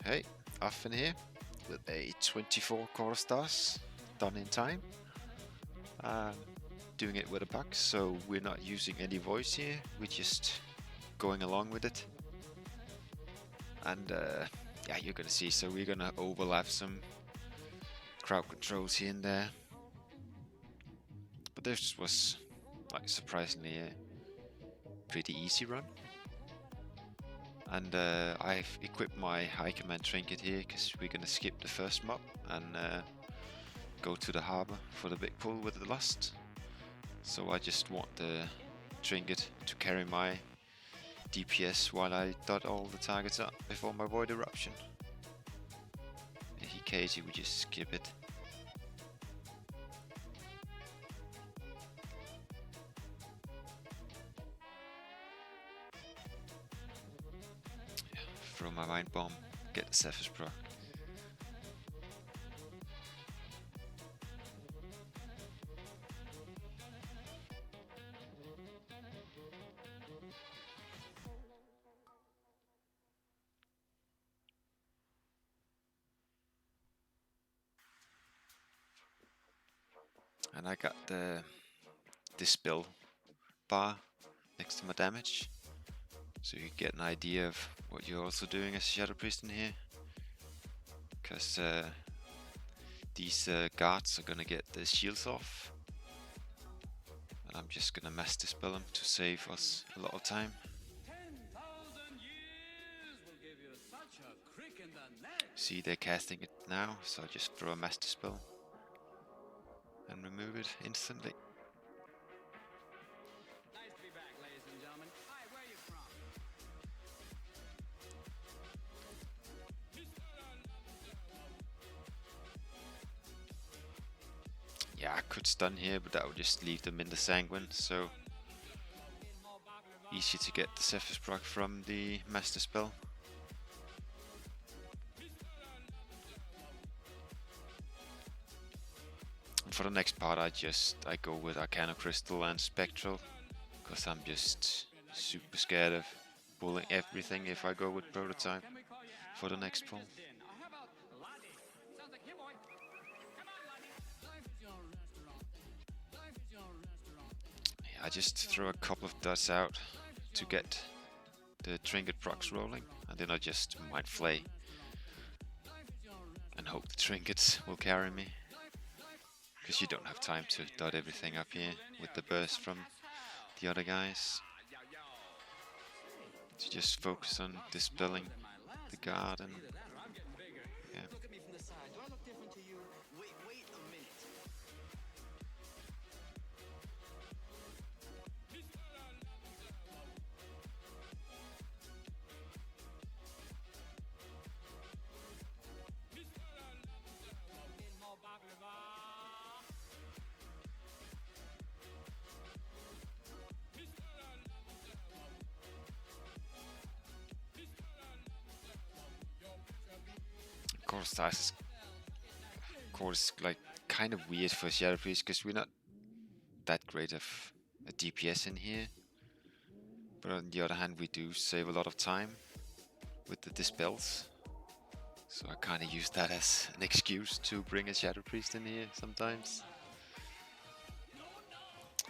Hey, Offen here with a 24 quarter stars, done in time. Um, Doing it with a box, so we're not using any voice here, we're just going along with it. And yeah, you're gonna see, so we're gonna overlap some crowd controls here and there. But this was like surprisingly a pretty easy run. And I've equipped my high command trinket here because we're gonna skip the first mob and go to the harbor for the big pull with the lust. So I just want the trinket to carry my DPS while I dot all the targets up before my void eruption. In case we just skip it. Yeah, throw my mind bomb, get the Cephas proc. And I got the dispel bar next to my damage, so you get an idea of what you're also doing as a Shadow Priest in here. Because these guards are gonna get the shields off, and I'm just gonna mass dispel them to save us a lot of time. See, they're casting it now, so I just throw a mass dispel and remove it instantly. Nice to be back, ladies and gentlemen. Hi, where are you from? Yeah, I could stun here, but that would just leave them in the sanguine, so easy to get the Cephas proc from the mass dispel. And for the next part, I go with Arcane Crystal and Spectral, because I'm just super scared of pulling everything if I go with Prototype for the next pull. How about Lottie? Sounds like you, boy. Come on, Lottie. Life is your restaurant. Life is your restaurant. Yeah, I just throw a couple of dots out to get the trinket procs rolling, and then I just might flay and hope the trinkets will carry me. Because you don't have time to dot everything up here with the burst from the other guys. To just focus on dispelling the guard and yeah. Look at me from the side. Do I look different to you? Wait a minute. Course like kind of weird for Shadow Priest because we're not that great of a DPS in here. But on the other hand, we do save a lot of time with the dispels. So I kind of use that as an excuse to bring a Shadow Priest in here sometimes.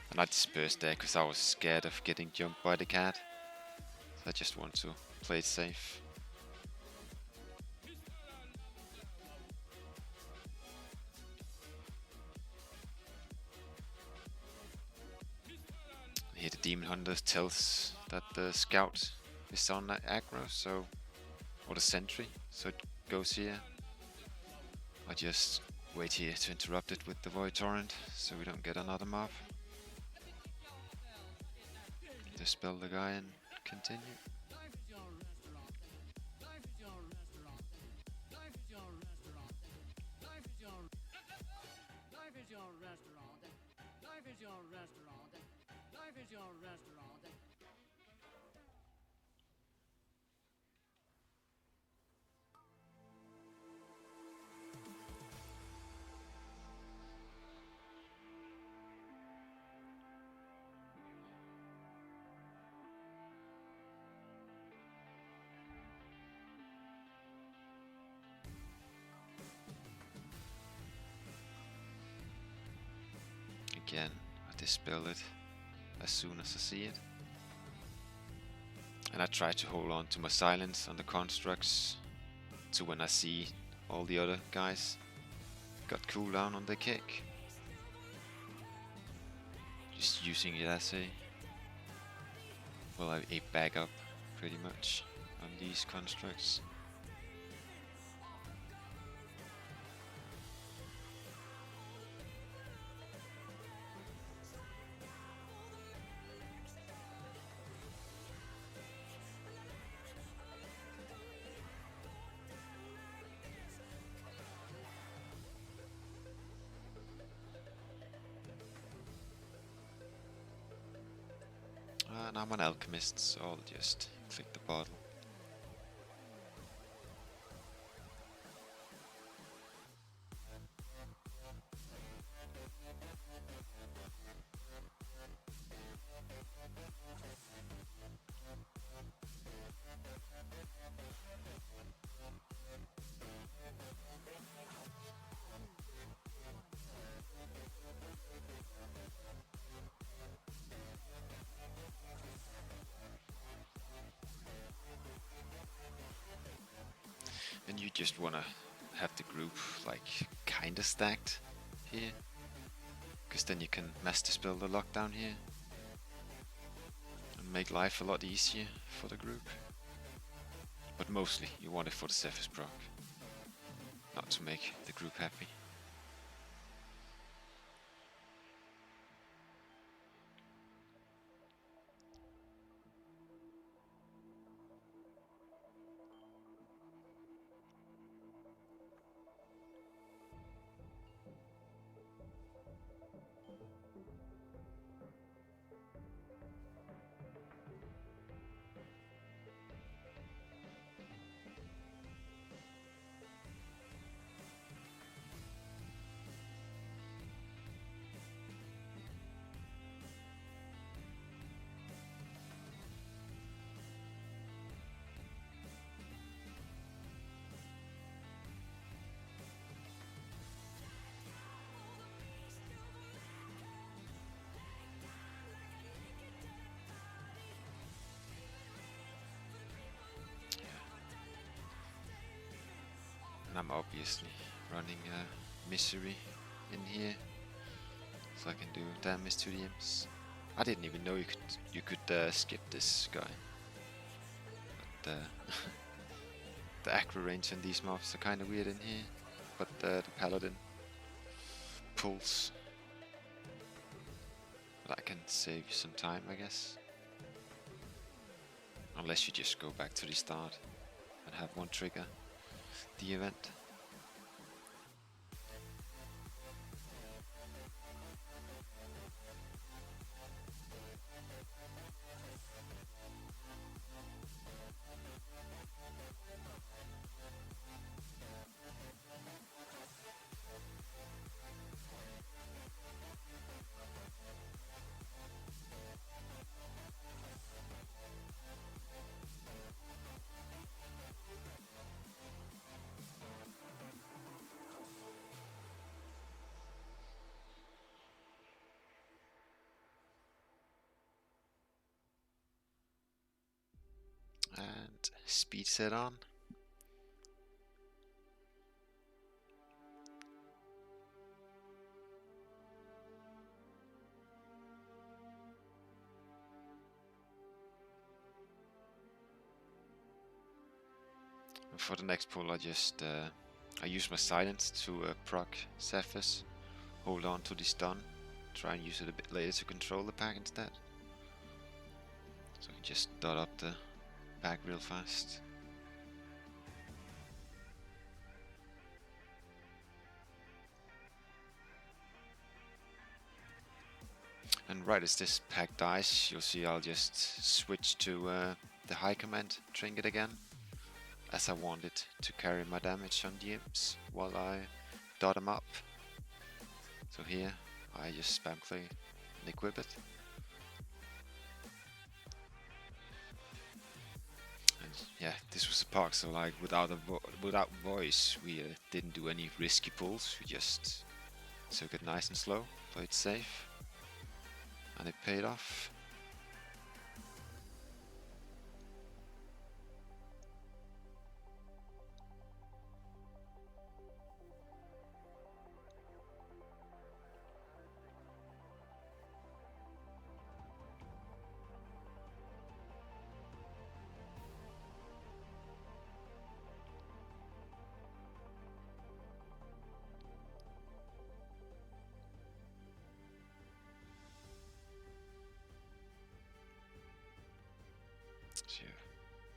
And I dispersed there because I was scared of getting jumped by the cat. So I just want to play it safe. Here the Demon Hunter tells that the Scout is on that aggro, so, or the Sentry, so it goes here. I just wait here to interrupt it with the Void Torrent, so we don't get another mob. Dispel the guy and continue. Life is your restaurant. Life is your restaurant. Life is your restaurant. Life is your Life is your restaurant. Life is your restaurant. Life is your restaurant. again, I dispel it as soon as I see it. And I try to hold on to my silence on the constructs to when I see all the other guys got cooldown on the kick. Just using it as a backup pretty much on these constructs. And I'm an alchemist, so I'll just click the bottle. And you just wanna have the group like kinda stacked here, because then you can mass dispel the lockdown here and make life a lot easier for the group. But mostly you want it for the Cephas proc, not to make the group happy. And I'm obviously running Misery in here, so I can do damage to the imps. I didn't even know you could skip this guy. But the aggro range on these mobs are kind of weird in here. But the paladin pulls. That can save you some time, I guess. Unless you just go back to the start and have one trigger the event. And speed set on. And for the next pull, I use my silence to proc Cephas, hold on to the stun, try and use it a bit later to control the pack instead. So I can just dot up the pack real fast. And right as this pack dies, you'll see I'll just switch to the high command trinket again, as I want it to carry my damage on the imps while I dot them up. So here I just spam click and equip it. And yeah, this was a park, so like without voice we didn't do any risky pulls, we just took it nice and slow, played safe. and it paid off. So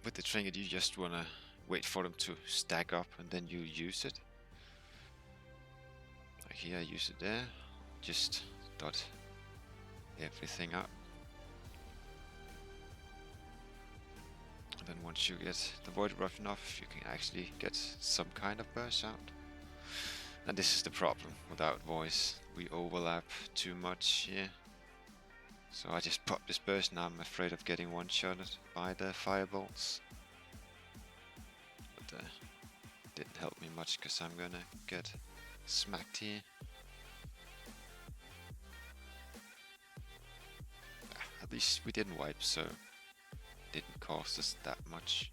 with the trinket, you just wanna wait for them to stack up and then you use it. Like here, I use it there. Just dot everything up. And then once you get the void rough enough, you can actually get some kind of burst out. And this is the problem without voice. We overlap too much here. So I just pop this burst, now I'm afraid of getting one-shotted by the firebolts. But didn't help me much because I'm gonna get smacked here. At least we didn't wipe, so it didn't cost us that much.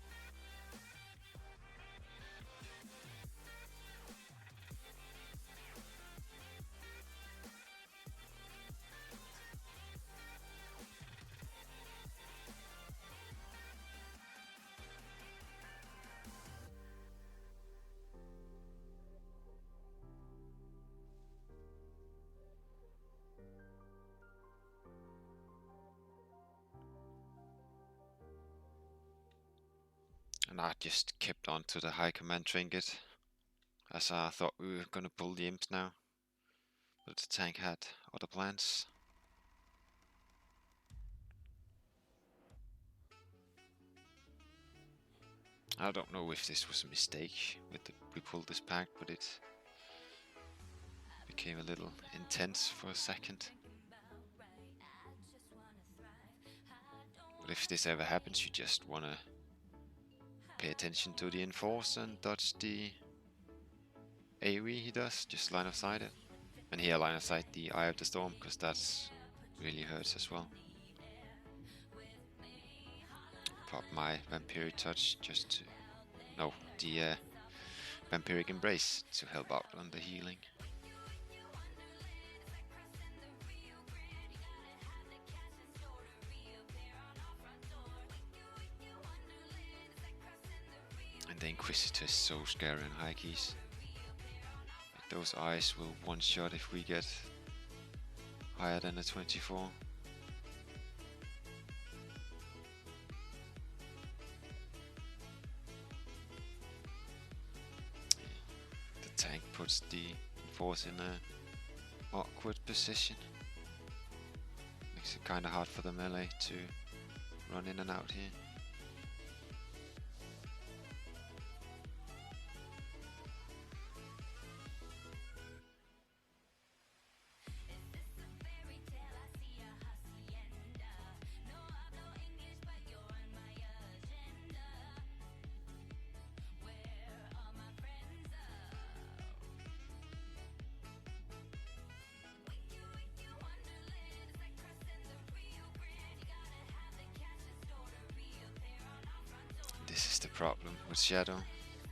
And I just kept on to the high command trinket, as I thought we were gonna pull the imps now. But the tank had other plans. I don't know if this was a mistake with we pulled this pack, but it became a little intense for a second. But if this ever happens, you just wanna pay attention to the enforcer and dodge the AoE he does, just line of sight it. And here line of sight the Eye of the Storm, because that's really hurts as well. Pop my Vampiric Touch just to... no, the Vampiric Embrace to help out on the healing. And the Inquisitor is so scary in high keys. Like those eyes will one shot if we get higher than a 24. The tank puts the force in a awkward position. Makes it kinda hard for the melee to run in and out here. This is the problem with Shadow,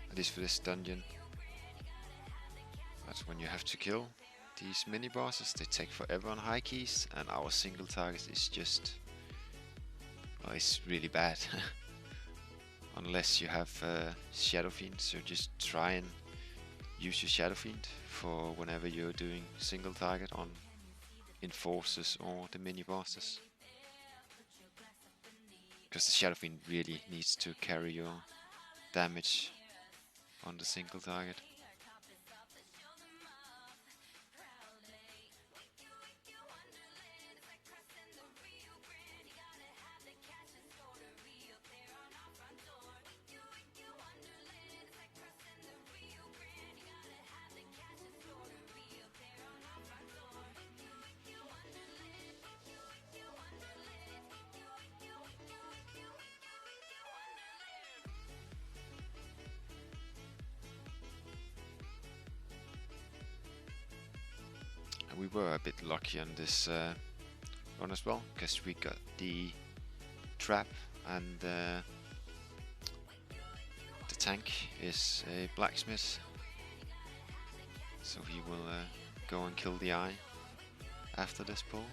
at least for this dungeon. That's when you have to kill these mini bosses. They take forever on high keys, and our single target is just... well, it's really bad. Unless you have Shadow Fiend, so just try and use your Shadow Fiend for whenever you're doing single target on enforcers or the mini bosses. Because the Shadow Fiend really needs to carry your damage on the single target. We were a bit lucky on this run as well, because we got the trap and the tank is a blacksmith, so he will go and kill the eye after this pull.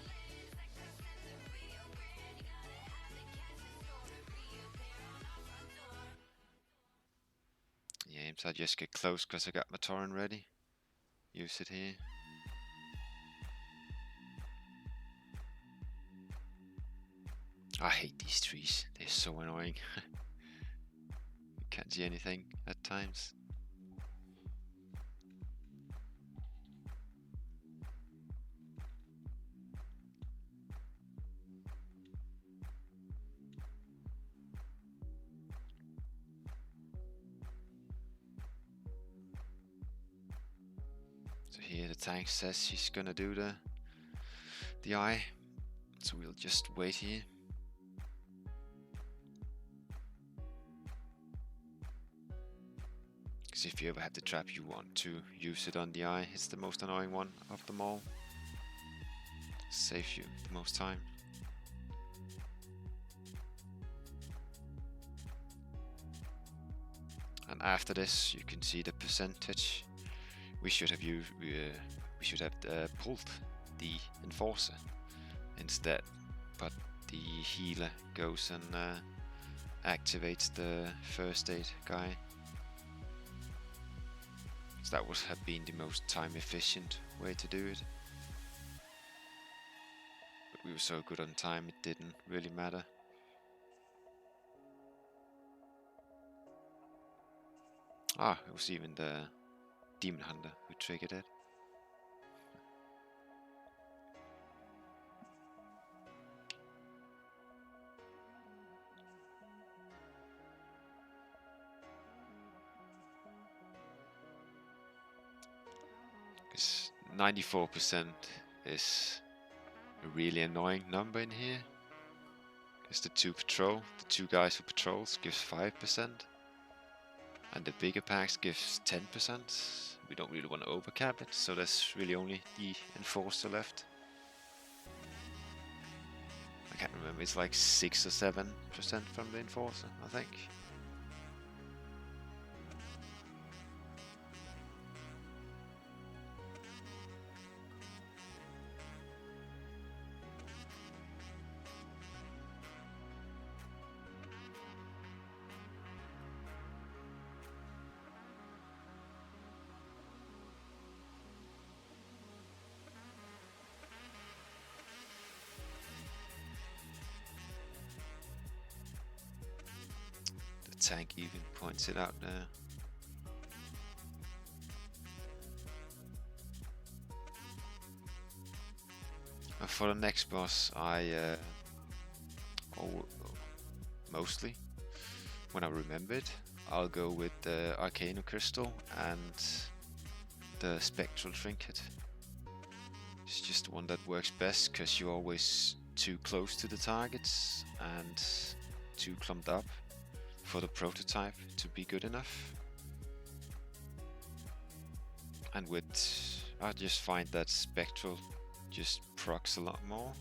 Yeah, so I just get close because I got my torrent ready. Use it here. I hate these trees, they're so annoying. You can't see anything at times. So here the tank says she's gonna do the eye, so we'll just wait here. Because if you ever have the trap, you want to use it on the eye. It's the most annoying one of them all. Saves you the most time. And after this, you can see the percentage. We should have pulled the enforcer instead, but the healer goes and activates the first aid guy. So that would have been the most time efficient way to do it. But we were so good on time, it didn't really matter. Ah, it was even the demon hunter who triggered it. Because 94% is a really annoying number in here. Because the two guys who patrols gives 5%. And the bigger packs gives 10%. We don't really want to overcap it, so there's really only the enforcer left. I can't remember, it's like 6 or 7% from the enforcer, I think. Tank even points it out there. And for the next boss, mostly, when I remember it, I'll go with the Arcane crystal and the spectral trinket. It's just the one that works best, because you're always too close to the targets and too clumped up for the prototype to be good enough. And I just find that spectral just procs a lot more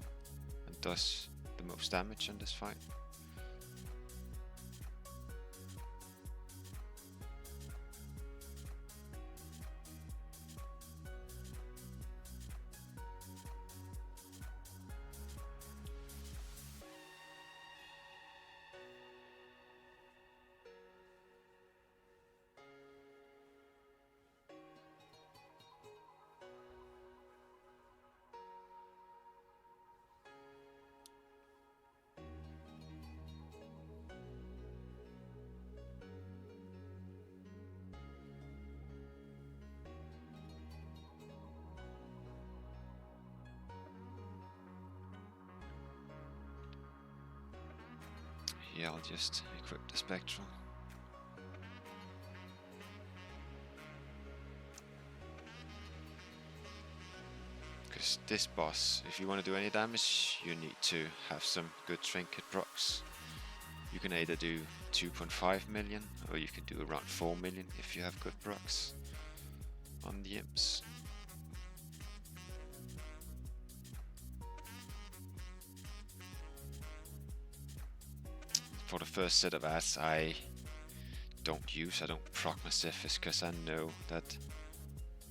and does the most damage in this fight. Yeah, I'll just equip the spectral. Because this boss, if you want to do any damage, you need to have some good trinket procs. You can either do 2.5 million, or you can do around 4 million if you have good procs on the imps. for the first set of ads I don't proc my Cephas because I know that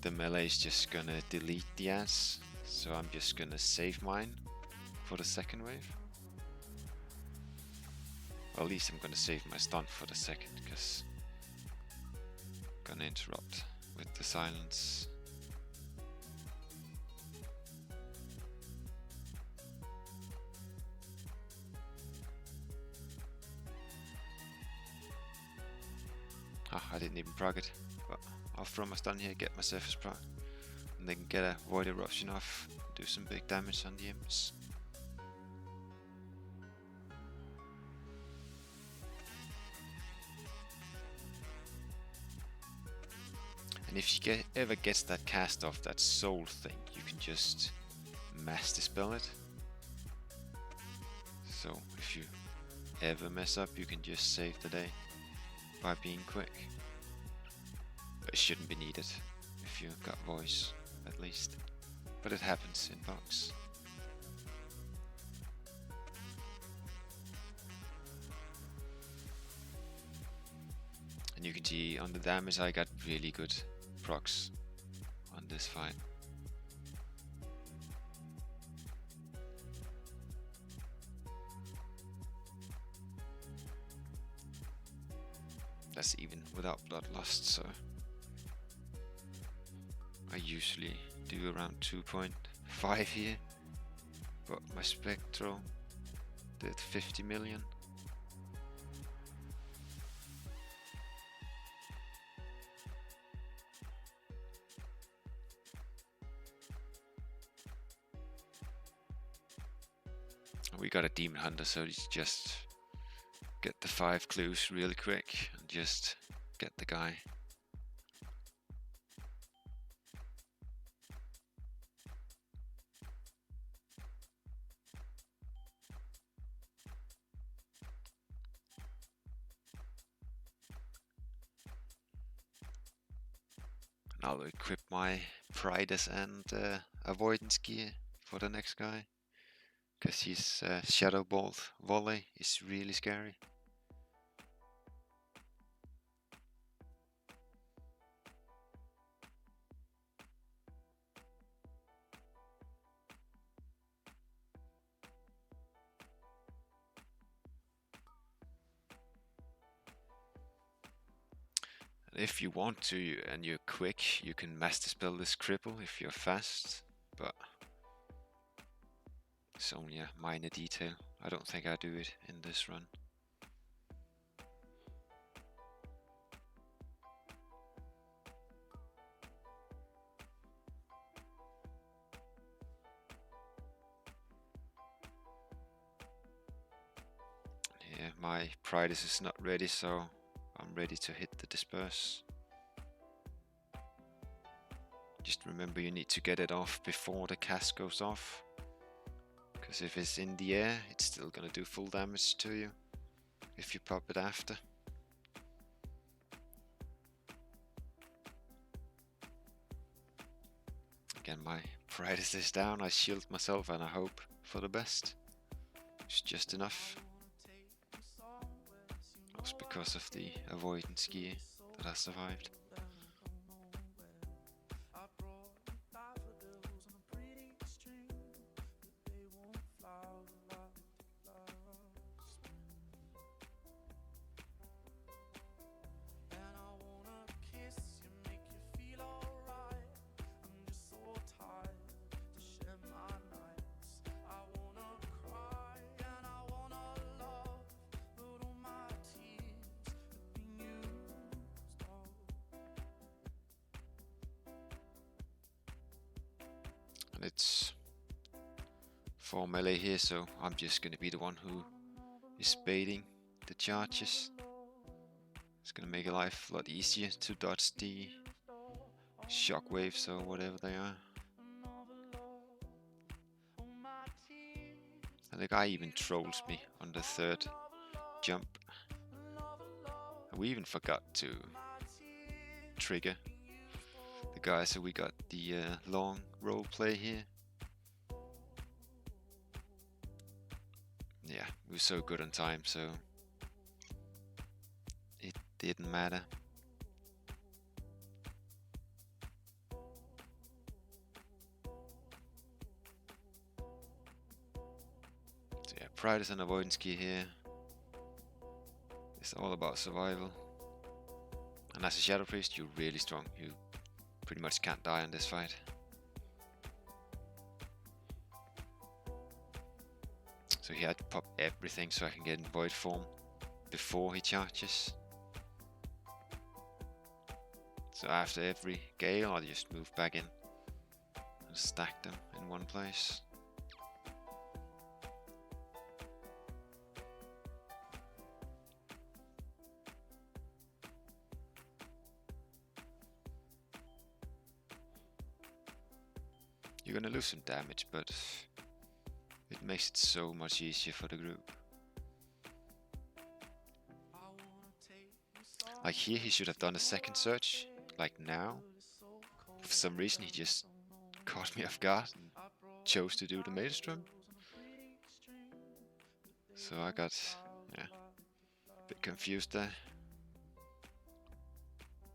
the melee is just gonna delete the ads, so I'm just gonna save mine for the second wave. Well, at least I'm gonna save my stun for the second, because I'm gonna interrupt with the silence. I didn't even proc it, but I'll throw my stun here, get my surface proc, and then get a Void Eruption off, do some big damage on the imps. And if you ever gets that cast off, that soul thing, you can just mass dispel it. So if you ever mess up, you can just save the day by being quick. But it shouldn't be needed if you've got voice, at least. But it happens in box. And you can see on the damage I got really good procs on this fight. That's even without bloodlust, so I usually do around 2.5 here, but my Spectral did 50 million. We got a Demon Hunter, so it's just get the 5 clues really quick and just get the guy. And I'll equip my Pridus and Avoidance gear for the next guy, because his Shadow Bolt volley is really scary. If you want to and you're quick, you can mass dispel this cripple if you're fast, but it's only a minor detail. I don't think I do it in this run. Yeah, my Pridus is not ready, so I'm ready to hit the disperse. Just remember you need to get it off before the cast goes off, because if it's in the air, it's still gonna do full damage to you if you pop it after. Again, my Pridus is down, I shield myself and I hope for the best. It's just enough. That was because of the avoidance gear that I survived. It's 4 melee here, so I'm just gonna be the one who is baiting the charges. It's gonna make your life a lot easier to dodge the shockwaves or whatever they are. And the guy even trolls me on the 3rd jump. And we even forgot to trigger the guy, so we got the long role play here. Yeah, we were so good on time, so didn't matter. So yeah, Pride is an avoidance key here. It's all about survival. And as a Shadow Priest, you're really strong. You pretty much can't die in this fight. So he had to pop everything so I can get in void form before he charges. So after every gale, I'll just move back in and stack them in one place. You're gonna lose some damage, but it makes it so much easier for the group. Like here, he should have done a second search, like now. For some reason, he just caught me off guard and chose to do the Maelstrom. So I got, yeah, a bit confused there.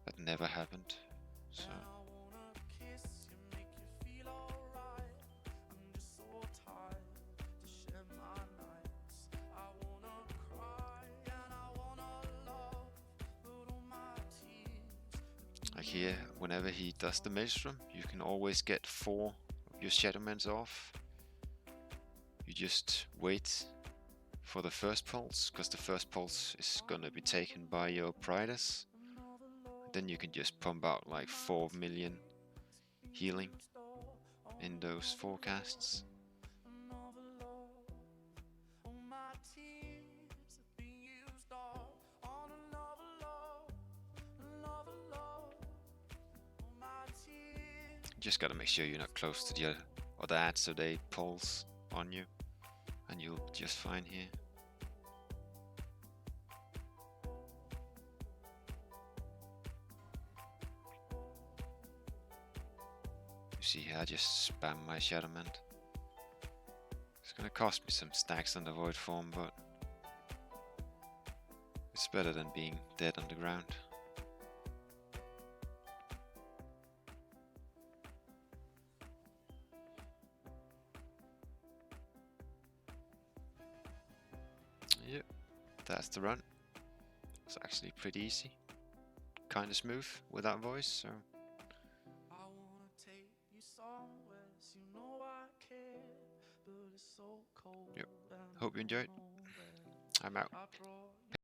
That never happened. So. Like here, whenever he does the Maelstrom, you can always get 4 of your Shadowmans off. You just wait for the first pulse, because the first pulse is gonna be taken by your Priders. Then you can just pump out like 4 million healing in those 4 casts. You just gotta make sure you're not close to the other ads so they pulse on you, and you'll just fine here. You see here, I just spam my Shadowman. It's gonna cost me some stacks on the void form, but it's better than being dead on the ground. Yep, that's the run. It's actually pretty easy. Kinda smooth without voice, so. Yep. Hope you enjoyed. I'm out.